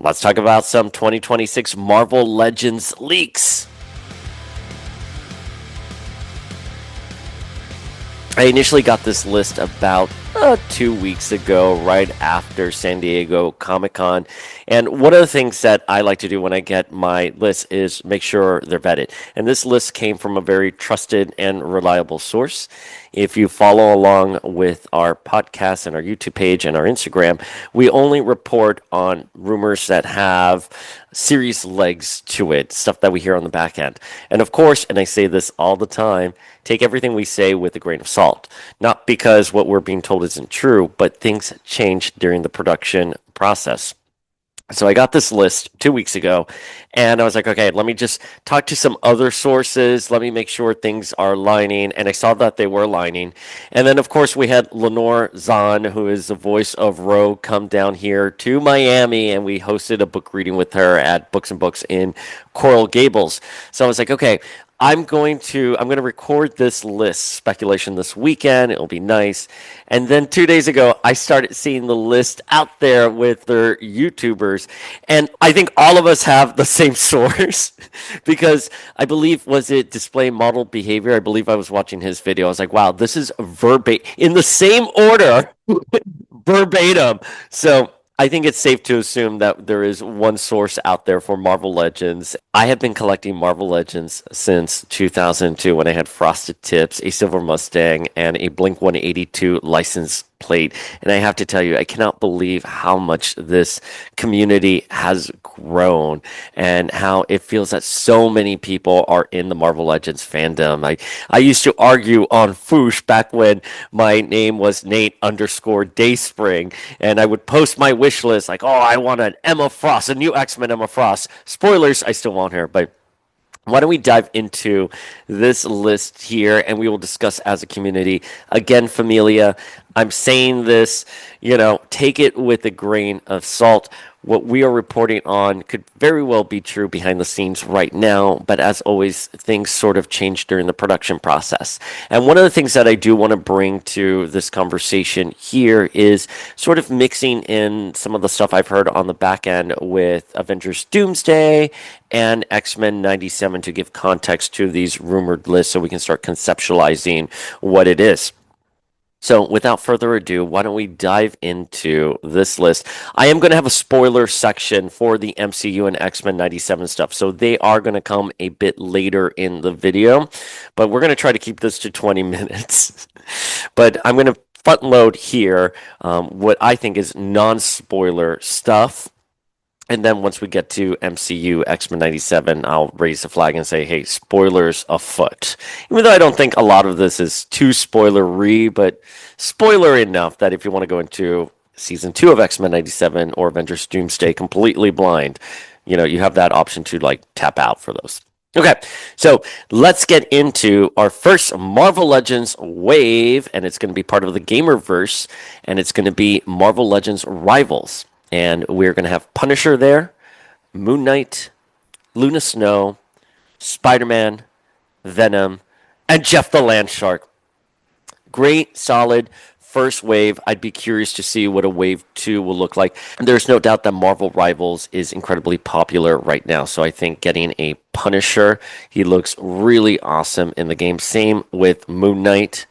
let's talk about some 2026 Marvel Legends leaks. I initially got this list about 2 weeks ago, right after San Diego Comic-Con. And one of the things that I like to do when I get my list is make sure they're vetted. And this list came from a very trusted and reliable source. If you follow along with our podcast and our YouTube page and our Instagram, we only report on rumors that have serious legs to it, stuff that we hear on the back end. And of course, and I say this all the time, take everything we say with a grain of salt. Not because what we're being told isn't true, but things change during the production process. So I got this list 2 weeks ago, and I was like, okay, let me just talk to some other sources. Let me make sure things are lining. And I saw that they were lining. And then, of course, we had Lenore Zahn, who is the voice of Rogue, come down here to Miami, and we hosted a book reading with her at Books and Books in Coral Gables. So I was like, okay, I'm going to record this list speculation this weekend. It'll be nice. And then 2 days ago, I started seeing the list out there with their YouTubers. And I think all of us have the same source because I believe, was it Display Model Behavior? I believe I was watching his video. I was like, wow, this is verbatim in the same order, verbatim. So I think it's safe to assume that there is one source out there for Marvel Legends. I have been collecting Marvel Legends since 2002 when I had Frosted Tips, a Silver Mustang, and a Blink 182 license plate. And I have to tell you, I cannot believe how much this community has grown and how it feels that so many people are in the Marvel Legends fandom. I used to argue on Foosh back when my name was Nate_Dayspring, and I would post my wish list like, oh, I want an Emma Frost, a new X-Men Emma Frost. Spoilers, I still want her, but why don't we dive into this list here and we will discuss as a community. Again, Familia, I'm saying this, take it with a grain of salt. What we are reporting on could very well be true behind the scenes right now, but as always, things sort of change during the production process. And one of the things that I do want to bring to this conversation here is sort of mixing in some of the stuff I've heard on the back end with Avengers Doomsday and X-Men 97 to give context to these rumored lists so we can start conceptualizing what it is. So without further ado, why don't we dive into this list? I am going to have a spoiler section for the MCU and X-Men 97 stuff, so they are going to come a bit later in the video, but we're going to try to keep this to 20 minutes. But I'm going to front load here what I think is non-spoiler stuff. And then once we get to MCU, X-Men 97, I'll raise the flag and say, hey, spoilers afoot. Even though I don't think a lot of this is too spoilery, but spoiler enough that if you want to go into Season 2 of X-Men 97 or Avengers Doomsday completely blind, you have that option to tap out for those. Okay, so let's get into our first Marvel Legends wave, and it's going to be part of the Gamerverse, and it's going to be Marvel Legends Rivals. And we're going to have Punisher there, Moon Knight, Luna Snow, Spider-Man, Venom, and Jeff the Land Shark. Great, solid first wave. I'd be curious to see what a wave 2 will look like. And there's no doubt that Marvel Rivals is incredibly popular right now. So I think getting a Punisher, he looks really awesome in the game. Same with Moon Knight.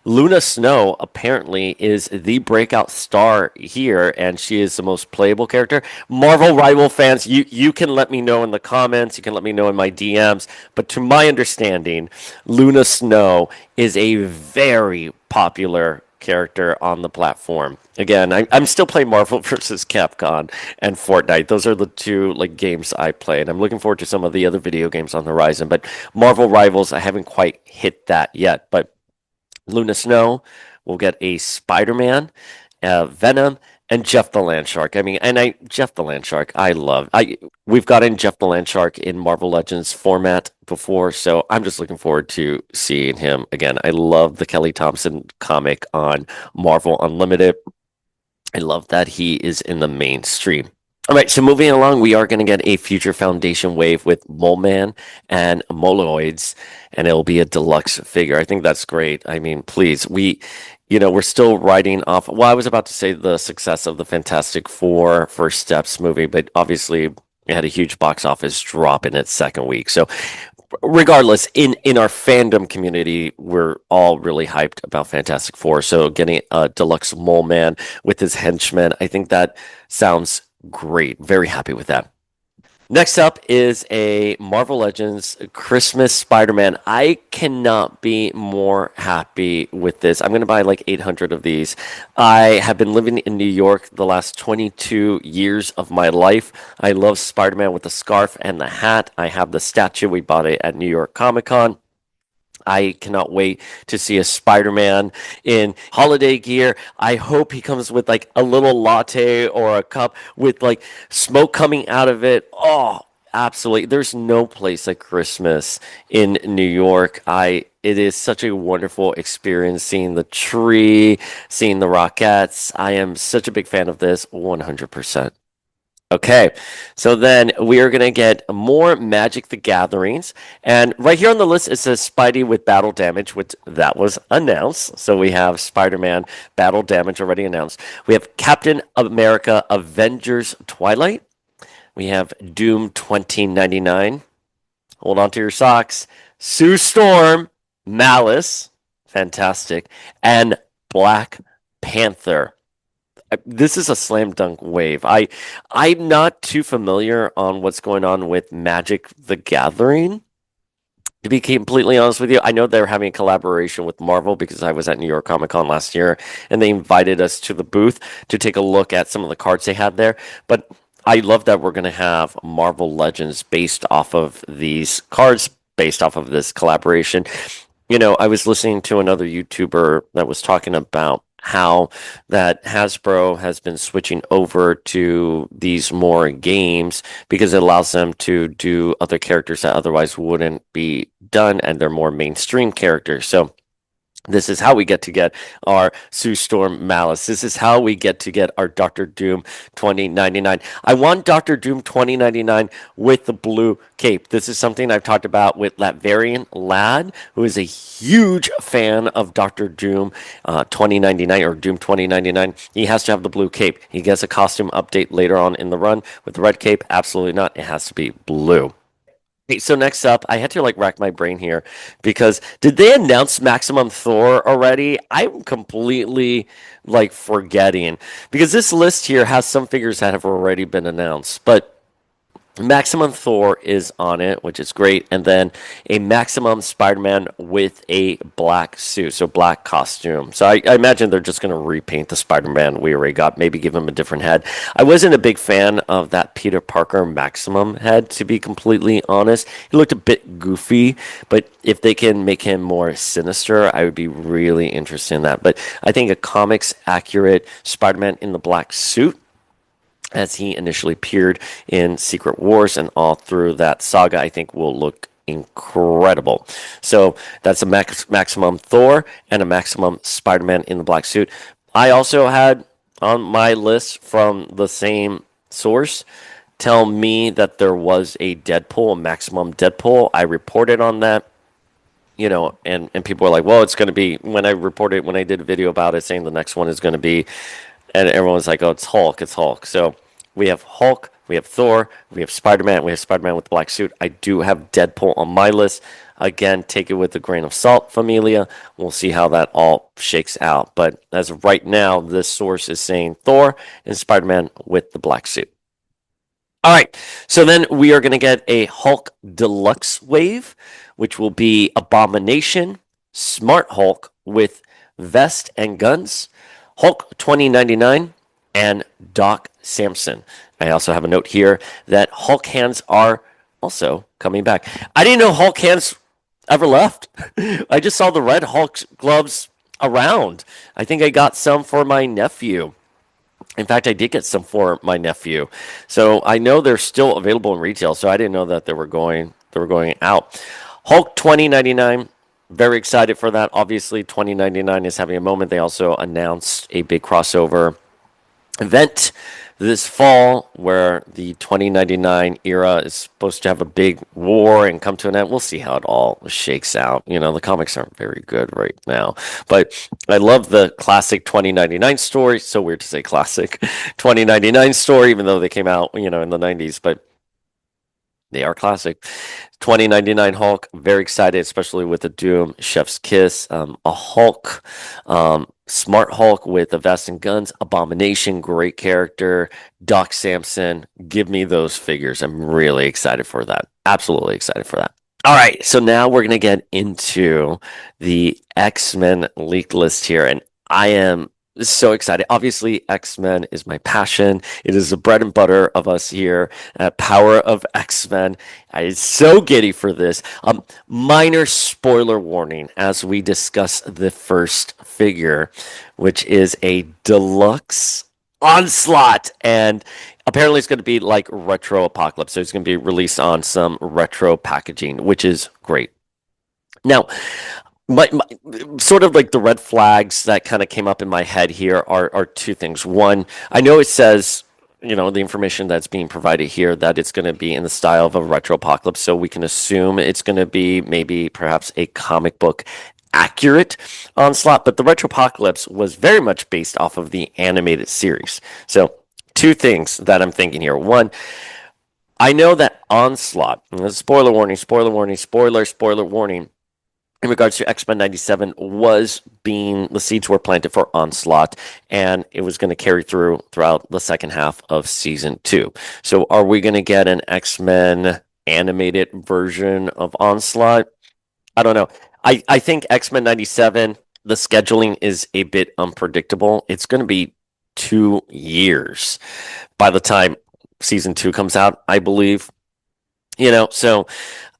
Luna Snow apparently is the breakout star here, and she is the most playable character. Marvel Rival fans, you can let me know in the comments, you can let me know in my DMs, but to my understanding, Luna Snow is a very popular character on the platform. Again, I'm still playing Marvel vs. Capcom and Fortnite. Those are the two games I play, and I'm looking forward to some of the other video games on the horizon, but Marvel Rivals, I haven't quite hit that yet, but Luna Snow will get a Spider-Man, Venom, and Jeff the Land Shark. Jeff the Land Shark, we've gotten Jeff the Land Shark in Marvel Legends format before, so I'm just looking forward to seeing him again. I love the Kelly Thompson comic on Marvel Unlimited. I love that he is in the mainstream. All right, so moving along, we are going to get a Future Foundation wave with Mole Man and Moloids, and it'll be a deluxe figure. I think that's great. Please, we're still riding off. Well, I was about to say the success of the Fantastic Four First Steps movie, but obviously it had a huge box office drop in its second week. So, regardless, in our fandom community, we're all really hyped about Fantastic Four. So, getting a deluxe mole man with his henchmen, I think that sounds great. Very happy with that. Next up is a Marvel Legends Christmas Spider-Man. I cannot be more happy with this. I'm going to buy like 800 of these. I have been living in New York the last 22 years of my life. I love Spider-Man with the scarf and the hat. I have the statue. We bought it at New York Comic Con. I cannot wait to see a Spider-Man in holiday gear. I hope he comes with like a little latte or a cup with like smoke coming out of it. Oh, absolutely. There's no place like Christmas in New York. It is such a wonderful experience seeing the tree, seeing the Rockettes. I am such a big fan of this 100%. Okay, so then we are going to get more Magic the Gatherings. And right here on the list, it says Spidey with battle damage, which that was announced. So we have Spider-Man battle damage already announced. We have Captain America Avengers Twilight. We have Doom 2099. Hold on to your socks. Sue Storm, Malice, fantastic, and Black Panther. This is a slam dunk wave. I'm not too familiar on what's going on with Magic the Gathering. To be completely honest with you, I know they're having a collaboration with Marvel because I was at New York Comic Con last year and they invited us to the booth to take a look at some of the cards they had there. But I love that we're going to have Marvel Legends based off of these cards, based off of this collaboration. I was listening to another YouTuber that was talking about how that Hasbro has been switching over to these more games because it allows them to do other characters that otherwise wouldn't be done, and they're more mainstream characters. So this is how we get our Sue Storm Malice. This is how we get our Doctor Doom 2099. I want Doctor Doom 2099 with the blue cape. This is something I've talked about with Latverian Lad, who is a huge fan of Doctor Doom 2099 or Doom 2099. He has to have the blue cape. He gets a costume update later on in the run with the red cape. Absolutely not. It has to be blue. Okay, so next up, I had to like rack my brain here because did they announce Maximum Thor already? I'm completely like forgetting because this list here has some figures that have already been announced, but Maximum Thor is on it, which is great, and then a Maximum Spider-Man with a black suit, so black costume. So I imagine they're just going to repaint the Spider-Man we already got, maybe give him a different head. I wasn't a big fan of that Peter Parker Maximum head, to be completely honest. He looked a bit goofy, but if they can make him more sinister, I would be really interested in that. But I think a comics accurate Spider-Man in the black suit, as he initially appeared in Secret Wars and all through that saga, I think will look incredible. So that's a Maximum Thor and a Maximum Spider-Man in the black suit. I also had on my list from the same source tell me that there was a Deadpool, a Maximum Deadpool. I reported on that. And people were like, well, it's going to be, when I did a video about it saying the next one is going to be, and everyone's like, oh, it's Hulk, it's Hulk. So we have Hulk, we have Thor, we have Spider-Man, we have Spider-Man with the black suit. I do have Deadpool on my list. Again, take it with a grain of salt, familia. We'll see how that all shakes out. But as of right now, this source is saying Thor and Spider-Man with the black suit. All right, so then we are going to get a Hulk Deluxe wave, which will be Abomination, Smart Hulk with vest and guns, Hulk 2099, and Doc Samson. I also have a note here that Hulk hands are also coming back. I didn't know Hulk hands ever left. I just saw the red Hulk gloves around. I think I got some for my nephew. In fact, I did get some for my nephew. So I know they're still available in retail, so I didn't know that they were going out. Hulk 2099. Very excited for that. Obviously, 2099 is having a moment. They also announced a big crossover event this fall, where the 2099 era is supposed to have a big war and come to an end. We'll see how it all shakes out. The comics aren't very good right now, but I love the classic 2099 story. So weird to say classic 2099 story, even though they came out, in the 90s, but they are classic. 2099 Hulk, very excited, especially with the Doom Chef's Kiss. A Hulk, Smart Hulk with the vest and guns. Abomination, great character. Doc Samson, give me those figures. I'm really excited for that. Absolutely excited for that. All right, so now we're going to get into the X-Men leak list here, and I am so excited. Obviously, X-Men is my passion. It is the bread and butter of us here at Power of X-Men. I am so giddy for this. Minor spoiler warning as we discuss the first figure, which is a deluxe Onslaught, and apparently it's going to be like retro apocalypse, so it's going to be released on some retro packaging, which is great. Now, my sort of like the red flags that kind of came up in my head here are two things. One, I know it says, the information that's being provided here, that it's going to be in the style of a retro apocalypse, so we can assume it's going to be maybe perhaps a comic book accurate Onslaught, but the Retropocalypse was very much based off of the animated series. So two things that I'm thinking here. One, I know that Onslaught, spoiler warning, spoiler warning, in regards to X-Men 97 the seeds were planted for Onslaught, and it was going to carry throughout the second half of season 2. So are we going to get an X-Men animated version of Onslaught? I don't know. I think X-Men 97, the scheduling is a bit unpredictable. It's going to be 2 years by the time season 2 comes out, I believe. So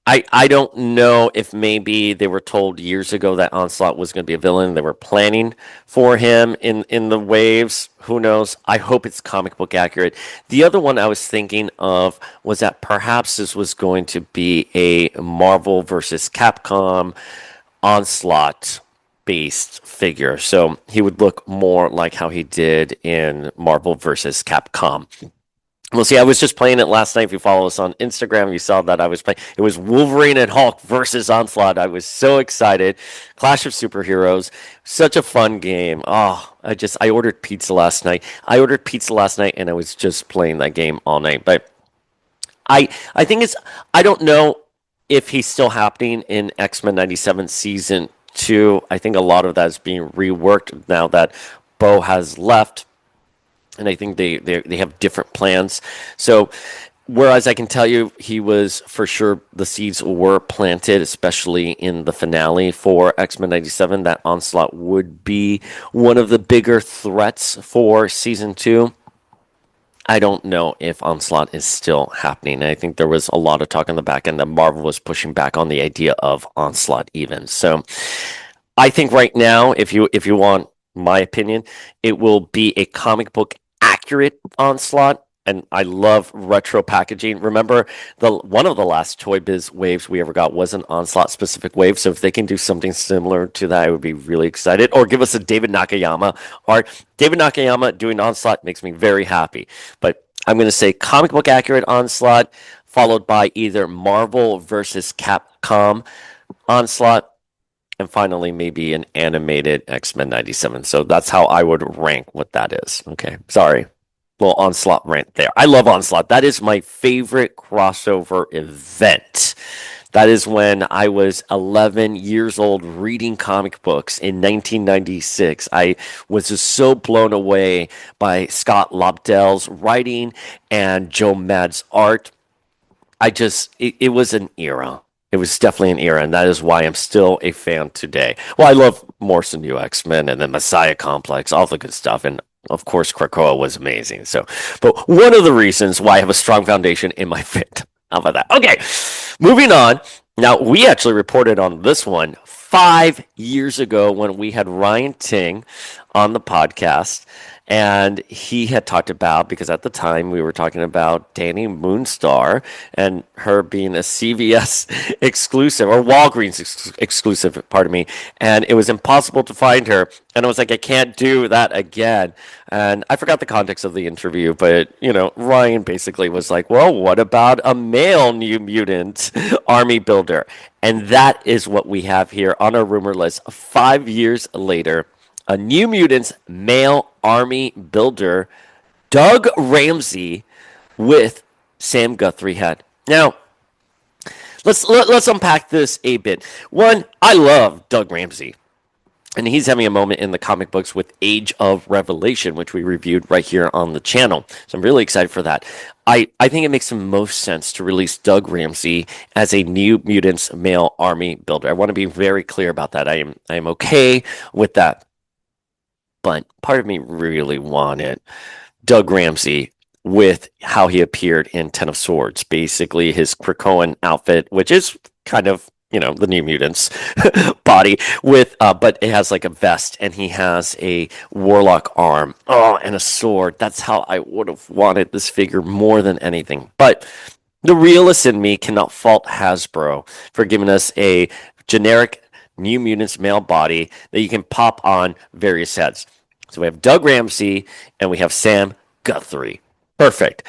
I don't know if maybe they were told years ago that Onslaught was going to be a villain. They were planning for him in the waves. Who knows? I hope it's comic book accurate. The other one I was thinking of was that perhaps this was going to be a Marvel versus Capcom Onslaught based figure. So he would look more like how he did in Marvel versus Capcom. We'll see. I was just playing it last night. If you follow us on Instagram, you saw that I was playing. It was Wolverine and Hulk versus Onslaught. I was so excited. Clash of Superheroes. Such a fun game. Oh, I ordered pizza last night. And I was just playing that game all night. But I think I don't know if he's still happening in X-Men 97 season 2. I think a lot of that is being reworked now that Bo has left. And I think they have different plans. So, whereas I can tell you he was for sure, the seeds were planted, especially in the finale for X-Men 97, that Onslaught would be one of the bigger threats for season 2. I don't know if Onslaught is still happening. I think there was a lot of talk on the back end that Marvel was pushing back on the idea of Onslaught even. So, I think right now, if you want my opinion, it will be a comic book accurate Onslaught, and I love retro packaging. Remember, one of the last Toy Biz waves we ever got was an Onslaught specific wave, so if they can do something similar to that, I would be really excited. Or give us a David Nakayama art. David Nakayama doing Onslaught makes me very happy, but I'm going to say comic book accurate Onslaught, followed by either Marvel versus Capcom Onslaught, and finally maybe an animated X-Men 97. So that's how I would rank what that is. Okay, sorry. Little Onslaught rant there. I love Onslaught. That is my favorite crossover event. That is when I was 11 years old reading comic books in 1996. I was just so blown away by Scott Lobdell's writing and Joe Mad's art. It was an era. It was definitely an era, and that is why I'm still a fan today. Well, I love Morrison New X-Men and the Messiah Complex, all the good stuff, and of course, Krakoa was amazing. So, but one of the reasons why I have a strong foundation in my fandom. How about that? Okay, moving on. Now, we actually reported on this one 5 years ago when we had Ryan Ting on the podcast, And he had talked about, because at the time we were talking about Danny Moonstar and her being a CVS exclusive or Walgreens exclusive, pardon me. And it was impossible to find her. And I was like, I can't do that again. And I forgot the context of the interview, but Ryan basically was like, well, what about a male New Mutant army builder? And that is what we have here on our rumor list 5 years later. A New Mutants male army builder, Doug Ramsey, with Sam Guthrie head. Now, let's unpack this a bit. One, I love Doug Ramsey. And he's having a moment in the comic books with Age of Revelation, which we reviewed right here on the channel. So I'm really excited for that. I think it makes the most sense to release Doug Ramsey as a New Mutants male army builder. I want to be very clear about that. I am okay with that. But part of me really wanted Doug Ramsey with how he appeared in Ten of Swords, basically his Krakoan outfit, which is kind of the New Mutants body but it has like a vest and he has a warlock arm, and a sword. That's how I would have wanted this figure more than anything. But the realist in me cannot fault Hasbro for giving us a generic New Mutants male body that you can pop on various heads. So we have Doug Ramsey and we have Sam Guthrie. Perfect.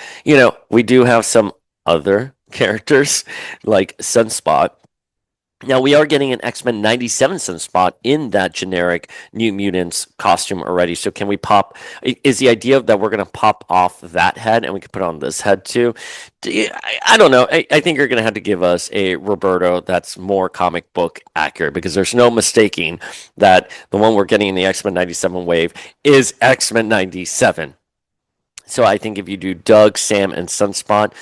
We do have some other characters like Sunspot. Now, we are getting an X-Men 97 Sunspot in that generic New Mutants costume already. So can we pop... Is the idea that we're going to pop off that head and we can put on this head too? I don't know. I think you're going to have to give us a Roberto that's more comic book accurate, because there's no mistaking that the one we're getting in the X-Men 97 wave is X-Men 97. So I think if you do Doug, Sam, and Sunspot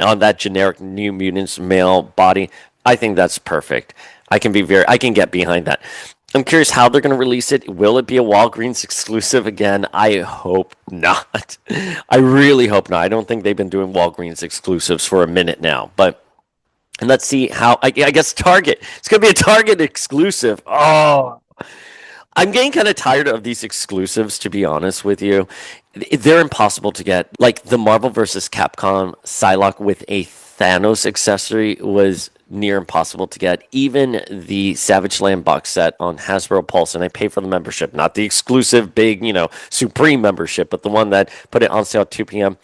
on that generic New Mutants male body, I think that's perfect. I can get behind that. I'm curious how they're going to release it. Will it be a Walgreens exclusive again? I hope not. I really hope not. I don't think they've been doing Walgreens exclusives for a minute now. And let's see how. I guess Target. It's going to be a Target exclusive. Oh, I'm getting kind of tired of these exclusives, to be honest with you. They're impossible to get. Like the Marvel vs. Capcom Psylocke with a Thanos accessory was near impossible to get. Even the Savage Land box set on Hasbro Pulse, and I pay for the membership, not the exclusive big, Supreme membership, but the one that put it on sale at 2 p.m.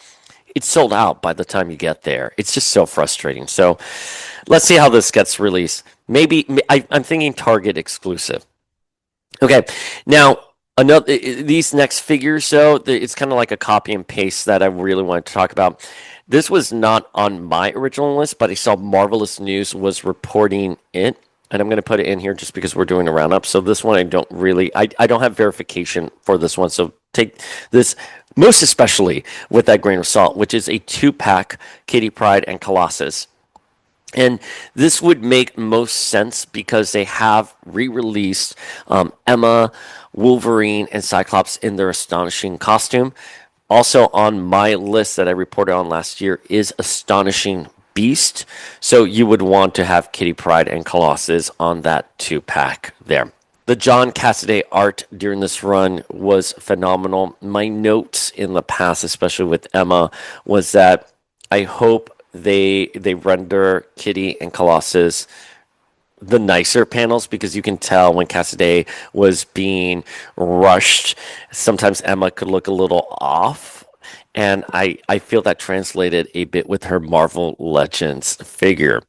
It's sold out by the time you get there. It's just so frustrating. So let's see how this gets released. Maybe I'm thinking Target exclusive. Okay, now these next figures, though, it's kind of like a copy and paste that I really wanted to talk about. This was not on my original list, but I saw Marvelous News was reporting it, and I'm going to put it in here just because we're doing a roundup. So this one I don't have verification for this one, so take this most especially with that grain of salt, which is a 2-pack Kitty Pryde and Colossus. And this would make most sense because they have re-released Emma, Wolverine, and Cyclops in their astonishing costume. Also on my list that I reported on last year is Astonishing Beast. So you would want to have Kitty Pryde and Colossus on that 2-pack there. The John Cassaday art during this run was phenomenal. My notes in the past, especially with Emma, was that I hope they render Kitty and Colossus the nicer panels, because you can tell when Cassaday was being rushed, sometimes Emma could look a little off. And I feel that translated a bit with her Marvel Legends figure.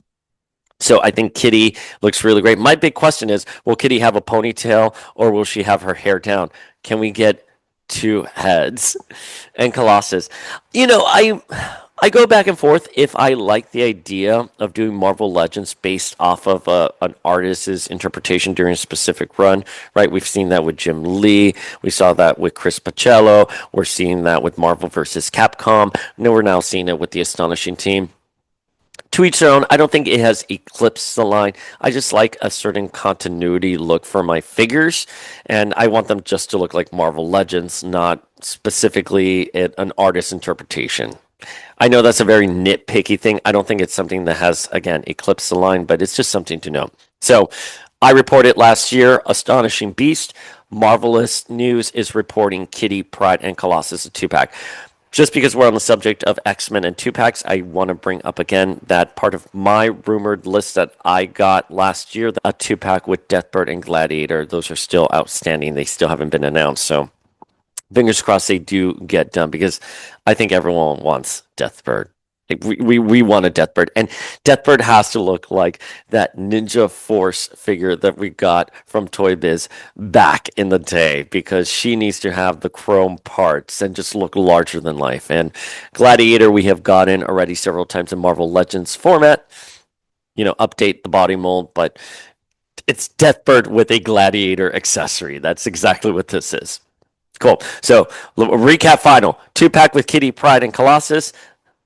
So I think Kitty looks really great. My big question is, will Kitty have a ponytail or will she have her hair down? Can we get 2 heads? And Colossus, I go back and forth if I like the idea of doing Marvel Legends based off of an artist's interpretation during a specific run, right? We've seen that with Jim Lee. We saw that with Chris Pacello. We're seeing that with Marvel vs. Capcom. And we're now seeing it with the Astonishing Team. To each their own. I don't think it has eclipsed the line. I just like a certain continuity look for my figures, and I want them just to look like Marvel Legends, not specifically an artist's interpretation. I know that's a very nitpicky thing. I don't think it's something that has, again, eclipsed the line, but it's just something to know. So I reported last year, Astonishing Beast, Marvelous News is reporting Kitty Pryde and Colossus a two-pack. Just because we're on the subject of X-Men and two-packs, I want to bring up again that part of my rumored list that I got last year, a two-pack with Deathbird and Gladiator. Those are still outstanding. They still haven't been announced, so fingers crossed they do get done because I think everyone wants Deathbird. We want a Deathbird, and Deathbird has to look like that Ninja Force figure that we got from Toy Biz back in the day because she needs to have the chrome parts and just look larger than life. And Gladiator we have gotten already several times in Marvel Legends format, update the body mold, but it's Deathbird with a Gladiator accessory. That's exactly what this is. Cool. So, recap final. Two-pack with Kitty Pryde and Colossus.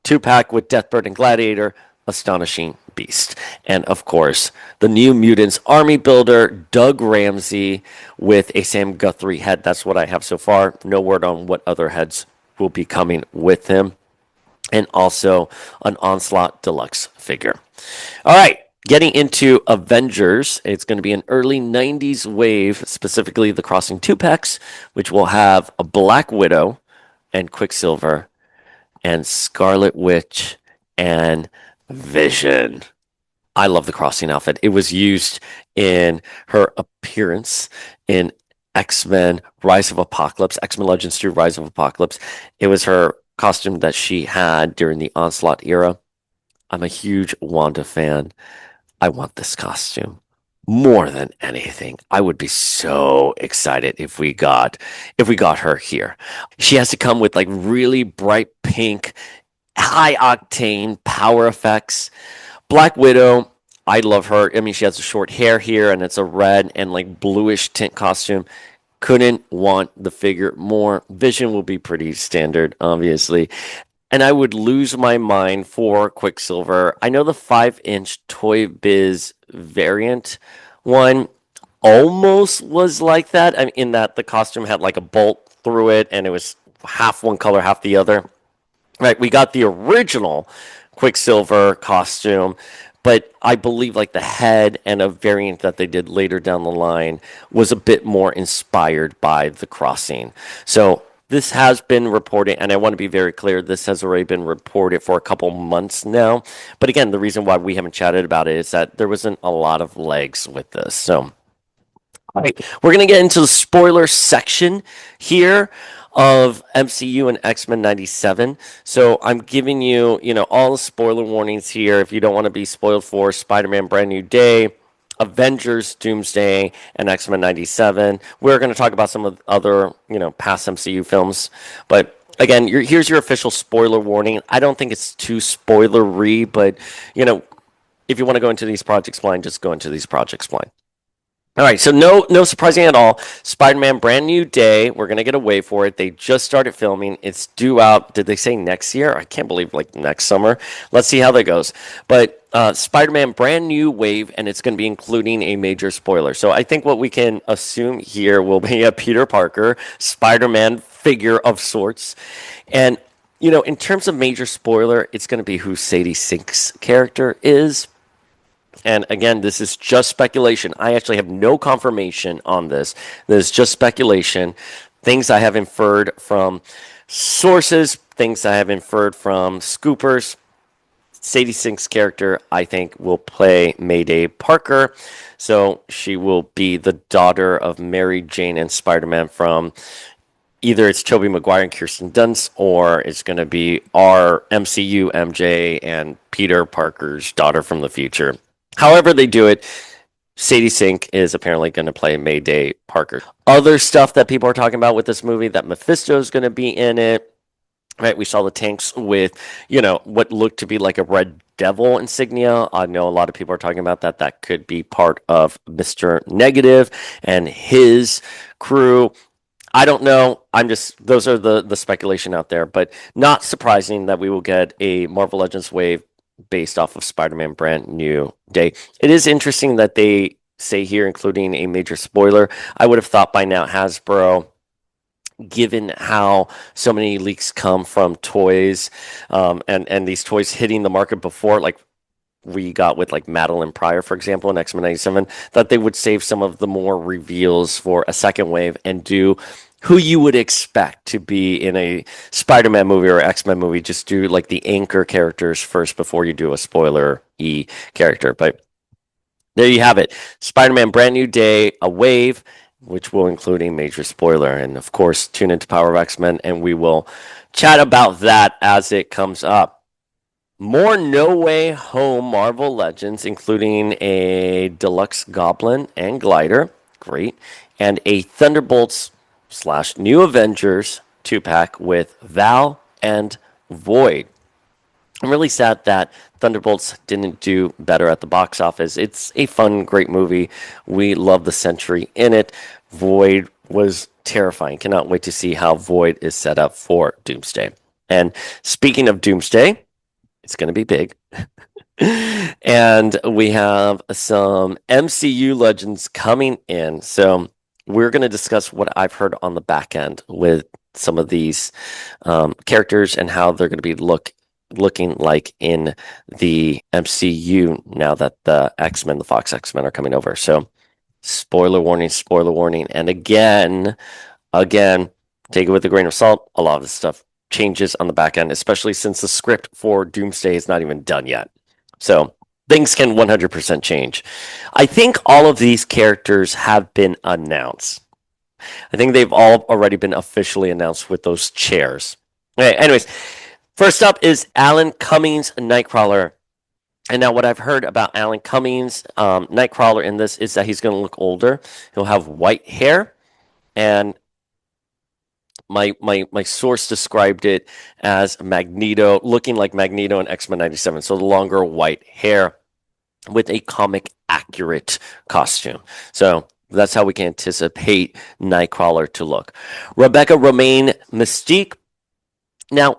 Two-pack with Deathbird and Gladiator. Astonishing Beast. And, of course, the New Mutants Army Builder, Doug Ramsey, with a Sam Guthrie head. That's what I have so far. No word on what other heads will be coming with him. And also an Onslaught Deluxe figure. All right. Getting into Avengers, it's going to be an early 90s wave, specifically the Crossing 2-packs, which will have a Black Widow and Quicksilver and Scarlet Witch and Vision. I love the Crossing outfit. It was used in her appearance in X-Men Rise of Apocalypse, X-Men Legends 2 Rise of Apocalypse. It was her costume that she had during the Onslaught era. I'm a huge Wanda fan. I want this costume more than anything. I would be so excited if we got her here. She has to come with like really bright pink, high octane power effects. Black Widow, I love her. I mean, she has the short hair here and it's a red and like bluish tint costume. Couldn't want the figure more. Vision will be pretty standard, obviously. And I would lose my mind for Quicksilver. I know the 5-inch Toy Biz variant one almost was like that, in that the costume had like a bolt through it and it was half one color, half the other. Right, we got the original Quicksilver costume, but I believe like the head and a variant that they did later down the line was a bit more inspired by the Crossing. So this has been reported, and I want to be very clear, this has already been reported for a couple months now. But again, the reason why we haven't chatted about it is that there wasn't a lot of legs with this. So, all right, we're going to get into the spoiler section here of MCU and X-Men 97. So I'm giving you, all the spoiler warnings here. If you don't want to be spoiled for Spider-Man Brand New Day, Avengers, Doomsday, and X-Men 97. We're going to talk about some of the other, past MCU films. But again, here's your official spoiler warning. I don't think it's too spoilery, but, if you want to go into these projects blind, just go into these projects blind. All right, so no surprising at all. Spider-Man Brand New Day, we're going to get a wave for it. They just started filming. It's due out, did they say next year? I can't believe, next summer. Let's see how that goes. But Spider-Man Brand New Wave, and it's going to be including a major spoiler. So I think what we can assume here will be a Peter Parker, Spider-Man figure of sorts. And, in terms of major spoiler, it's going to be who Sadie Sink's character is. And again, this is just speculation. I actually have no confirmation on this. This is just speculation. Things I have inferred from sources, things I have inferred from scoopers. Sadie Sink's character, I think, will play Mayday Parker. So she will be the daughter of Mary Jane and Spider-Man from either it's Tobey Maguire and Kirsten Dunst, or it's going to be our MCU MJ and Peter Parker's daughter from the future. However they do it, Sadie Sink is apparently going to play Mayday Parker. Other stuff that people are talking about with this movie, that Mephisto is going to be in it. Right, we saw the tanks with, what looked to be like a Red Devil insignia. I know a lot of people are talking about that. That could be part of Mr. Negative and his crew. I don't know. Those are the speculation out there, but not surprising that we will get a Marvel Legends wave based off of Spider-Man Brand New Day. It is interesting that they say here, including a major spoiler. I would have thought by now Hasbro, given how so many leaks come from toys, and these toys hitting the market before, we got with like Madeline Pryor, for example, in X-Men 97, that they would save some of the more reveals for a second wave and do who you would expect to be in a Spider-Man movie or X-Men movie. Just do like the anchor characters first before you do a spoiler-y character. But there you have it. Spider-Man Brand New Day, a wave, which will include a major spoiler. And of course, tune into Power of X-Men and we will chat about that as it comes up. More No Way Home Marvel Legends, including a deluxe Goblin and Glider. Great. And a Thunderbolts / New Avengers 2-pack with Val and Void. I'm really sad that Thunderbolts didn't do better at the box office. It's a fun, great movie. We love the Sentry in it. Void was terrifying. Cannot wait to see how Void is set up for Doomsday. And speaking of Doomsday, it's going to be big. And we have some MCU legends coming in. So we're going to discuss what I've heard on the back end with some of these characters and how they're going to be looking like in the MCU now that the X-Men, the Fox X-Men are coming over. So spoiler warning. And again, take it with a grain of salt. A lot of this stuff changes on the back end, especially since the script for Doomsday is not even done yet. So things can 100% change. I think all of these characters have been announced. I think they've all already been officially announced with those chairs. Okay, anyways, first up is Alan Cummings, Nightcrawler. And now what I've heard about Alan Cummings, Nightcrawler in this, is that he's going to look older. He'll have white hair, and my source described it as Magneto, looking like Magneto in X-Men 97. So the longer white hair with a comic accurate costume. So that's how we can anticipate Nightcrawler to look. Rebecca Romaine, Mystique. Now,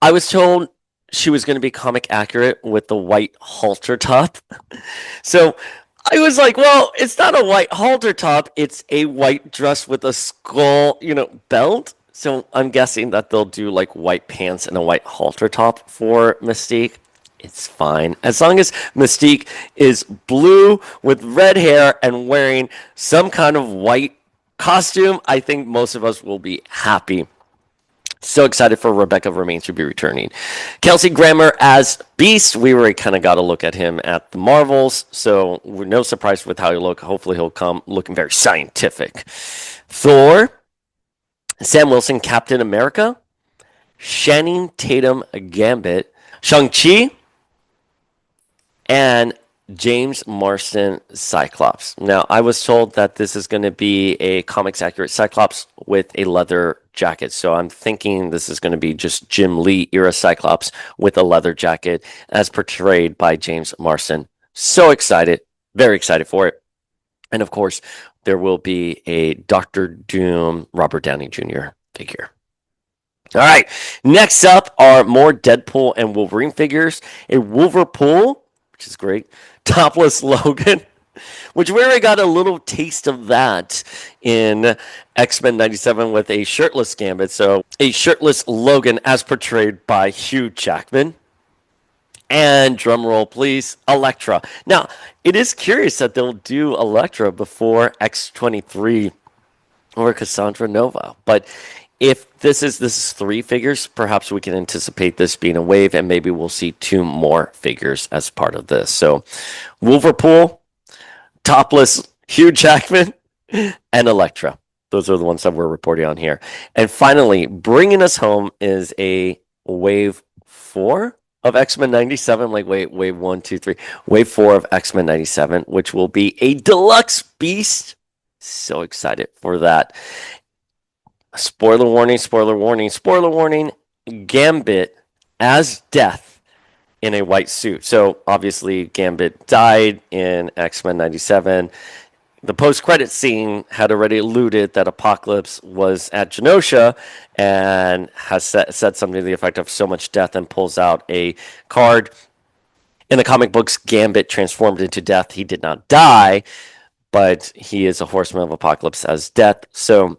I was told she was going to be comic accurate with the white halter top. So I was like, well, it's not a white halter top. It's a white dress with a skull, belt. So I'm guessing that they'll do like white pants and a white halter top for Mystique. It's fine. As long as Mystique is blue with red hair and wearing some kind of white costume, I think most of us will be happy. So excited for Rebecca Romaine to be returning. Kelsey Grammer as Beast. We already kind of got a look at him at the Marvels, so we're no surprise with how he'll look. Hopefully he'll come looking very scientific. Thor. Sam Wilson, Captain America. Channing Tatum, Gambit. Shang-Chi. And James Marsden, Cyclops. Now, I was told that this is going to be a comics accurate Cyclops with a leather jacket. So I'm thinking this is going to be just Jim Lee era Cyclops with a leather jacket as portrayed by James Marsden. So excited. Very excited for it. And of course, there will be a Doctor Doom Robert Downey Jr. figure. All right. Next up are more Deadpool and Wolverine figures. A Wolverpool, which is great. Topless Logan, which we already got a little taste of that in X-Men 97 with a shirtless Gambit. So a shirtless Logan as portrayed by Hugh Jackman. And drumroll, please, Elektra. Now, it is curious that they'll do Elektra before X-23 or Cassandra Nova. But if this is 3 figures, perhaps we can anticipate this being a wave, and maybe we'll see 2 more figures as part of this. So, Wolverpool, topless Hugh Jackman, and Elektra. Those are the ones that we're reporting on here. And finally, bringing us home is a wave 4 of X-Men 97. Like, wave 1, 2, 3. Wave 4 of X-Men 97, which will be a deluxe Beast. So excited for that. Spoiler warning. Gambit as Death in a white suit. So obviously Gambit died in X-Men 97. The post-credit scene had already alluded that Apocalypse was at Genosha and has said something to the effect of so much death, and pulls out a card. In the comic books, Gambit transformed into Death. He did not die, but he is a Horseman of Apocalypse as Death. So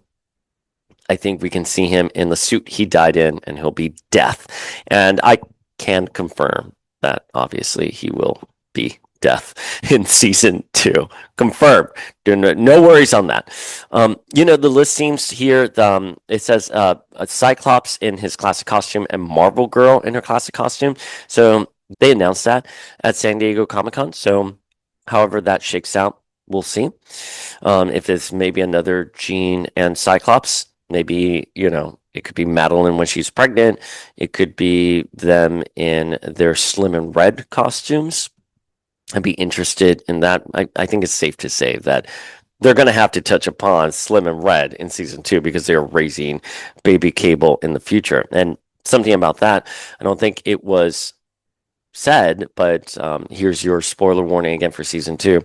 I think we can see him in the suit he died in, and he'll be Death. And I can confirm that obviously he will be Death in season 2. Confirmed. No worries on that. The list seems here. It says a Cyclops in his classic costume and Marvel Girl in her classic costume. So they announced that at San Diego Comic-Con. So however that shakes out, we'll see. If it's maybe another Jean and Cyclops, maybe, it could be Madeline when she's pregnant. It could be them in their Slim and Red costumes. I'd be interested in that. I think it's safe to say that they're going to have to touch upon Slim and Red in season 2 because they're raising baby Cable in the future. And something about that, I don't think it was said, but here's your spoiler warning again for season 2.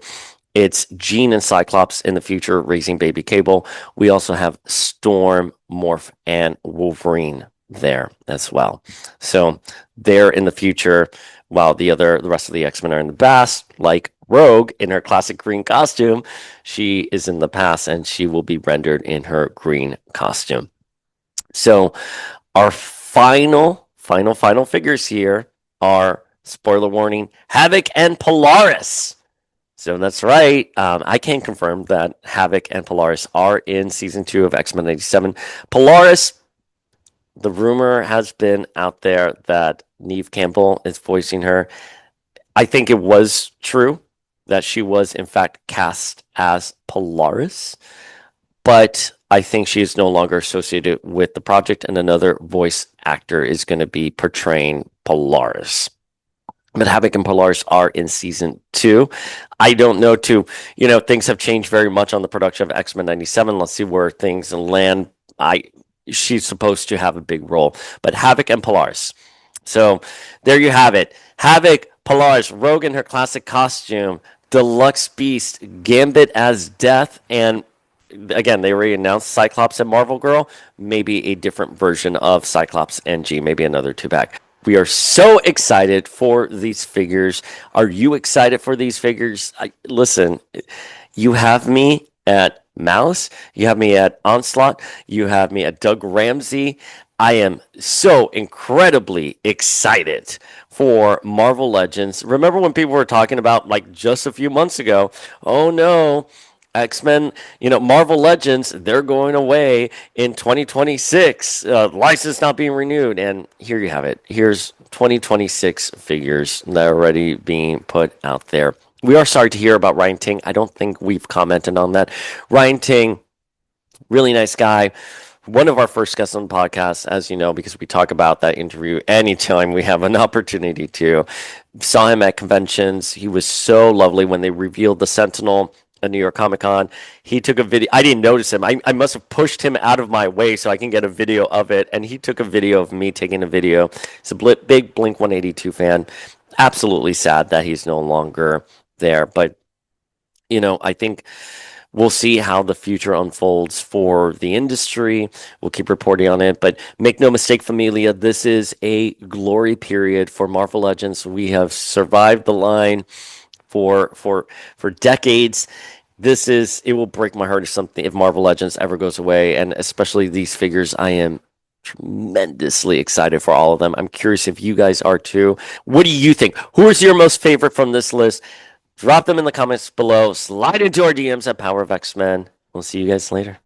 It's Jean and Cyclops in the future raising baby Cable. We also have Storm, Morph, and Wolverine there as well. So they're in the future, while the rest of the X-Men are in the past. Like Rogue in her classic green costume, she is in the past, and she will be rendered in her green costume. So our final figures here are, spoiler warning, Havoc and Polaris. So that's right. I can confirm that Havoc and Polaris are in season 2 of X-Men 97. Polaris, the rumor has been out there that Neve Campbell is voicing her. I think it was true that she was in fact cast as Polaris, but I think she is no longer associated with the project, and another voice actor is going to be portraying Polaris. But Havoc and Polaris are in season 2. I don't know, things have changed very much on the production of X-Men 97. Let's see where things land. She's supposed to have a big role, but Havoc and Polaris. So there you have it. Havoc, Polaris, Rogue in her classic costume, Deluxe Beast, Gambit as Death, and again, they already announced Cyclops and Marvel Girl. Maybe a different version of Cyclops and G, maybe another 2-pack. We are so excited for these figures. Are you excited for these figures? Listen, you have me at Mouse. You have me at Onslaught. You have me at Doug Ramsey. I am so incredibly excited for Marvel Legends. Remember when people were talking about, like, just a few months ago, oh no, X-Men, Marvel Legends, they're going away in 2026. License not being renewed. And here you have it. Here's 2026 figures that are already being put out there. We are sorry to hear about Ryan Ting. I don't think we've commented on that. Ryan Ting, really nice guy. One of our first guests on the podcast, as you know, because we talk about that interview anytime we have an opportunity to. Saw him at conventions. He was so lovely when they revealed the Sentinel at New York Comic Con. He took a video. I didn't notice him. I must have pushed him out of my way so I can get a video of it. And he took a video of me taking a video. He's a big Blink 182 fan. Absolutely sad that he's no longer there. But, I think we'll see how the future unfolds for the industry. We'll keep reporting on it. But make no mistake, familia, this is a glory period for Marvel Legends. We have survived the line for decades. It will break my heart if Marvel Legends ever goes away, and especially these figures. I am tremendously excited for all of them. I'm curious if you guys are too. What do you think? Who is your most favorite from this list? Drop them in the comments below. Slide into our DMs at Power of X-Men. We'll see you guys later.